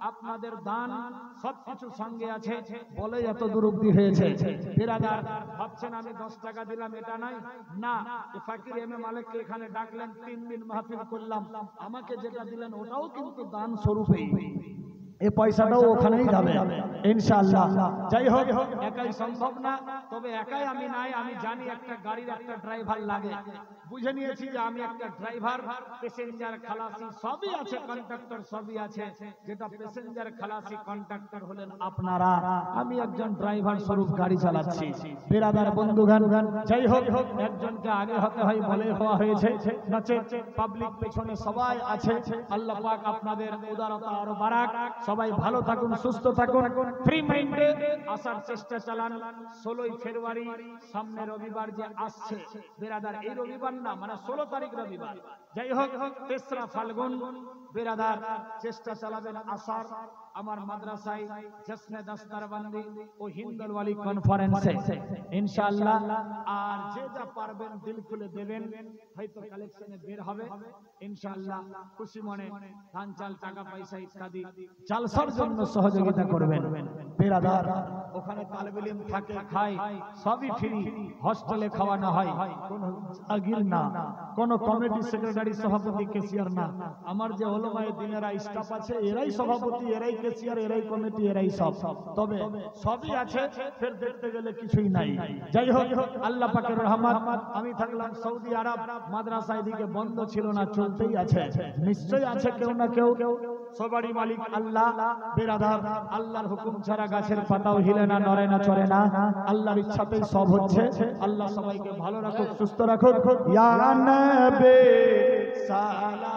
আপনাদের দান সবকিছু সঙ্গে আছে বলে এত দূর অবধি হয়েছে। বিরাদার ভাবছেন আমি 10 টাকা দিলাম এটা নয়, না, ফকির এম এ মালিককে এখানে ডাকলেন, 3 দিন মাহফিল করলাম, আমাকে যেটা দিলেন ওটাও কিন্তু দান স্বরূপেই, এই পয়সাটাও ওখানেই যাবে ইনশাআল্লাহ। যাই হোক, একাই সম্ভব না, তবে একাই আমি নাই, আমি জানি একটা গাড়ির একটা ড্রাইভার লাগে, বুঝে নিয়েছি যে আমি একটা ড্রাইভার, প্যাসেঞ্জার খালাসি সবই আছে, কন্ডাক্টর সবই আছে, যেটা প্যাসেঞ্জার খালাসি কন্ডাক্টর হলেন আপনারা, আমি একজন ড্রাইভার স্বরূপ গাড়ি চালাচ্ছি। বিরাদার বন্ধুগণ, যাই হোক, একজনকে আগে হতে হয় বলে হওয়া হয়েছে, নাচে পাবলিক পেছনে সবাই আছে। আল্লাহ পাক আপনাদের উদারতা আরো বাড়াক, সবাই ভালো থাকুন, সুস্থ থাকুন, ফ্রি মাইন্ডে আসার চেষ্টা চালান। 16ই ফেব্রুয়ারি সামনে রবিবার যে আসছে বিরাদার, এই রবিবার না মানে 16 তারিখ রবিবার, যাই হোক 3রা ফাল্গুন, বিরাদার চেষ্টা চালাবেন আসার আমার মাদ্রাসায় জশ্নে দস্তরবন্দি ও হিন্দলওয়ালি কনফারেন্সে ইনশাআল্লাহ। আর যে যা পারবেন দিল খুলে দেবেন, হয়তো কালেকশনে বের হবে ইনশাআল্লাহ। খুশি মনে ধান চাল টাকা পয়সা ইত্যাদি জালসার জন্য সহযোগিতা করবেন। বিরাদার ওখানে তালেবে ইলম থাকে, খায়, সবই ফ্রি, হস্টেলে খাওয়ানো হয়, কোনো আগির না, কোনো কমিটি সেক্রেটারি সভাপতি ক্যাশিয়ার না, আমার যে ওলামায়ে দ্বীনেরা স্টাফ আছে এরাই সভাপতি, এরাই ক্যাশিয়ার, এরাই কমিটি, এরাই সব, তবে সবই আছে, ফের দেখতে গেলে কিছুই নাই। যাই হোক, আল্লাহ পাকের রহমত, আমি থাকলাম সৌদি আরব, মাদ্রাসা এদিকে বন্ধ ছিল না, চলতেই আছে, নিশ্চয়ই আছে কেউ না কেউ, সবারই মালিক আল্লাহ। বিরাদার আল্লাহর হুকুম ছাড়া গাছের পাতাও হিলে না, নড়ে না, চড়ে না, আল্লাহর ইচ্ছাতেই সব হচ্ছে। আল্লাহ সবাইকে ভালো রাখুক, সুস্থ রাখুক। ইয়া নবী সালাম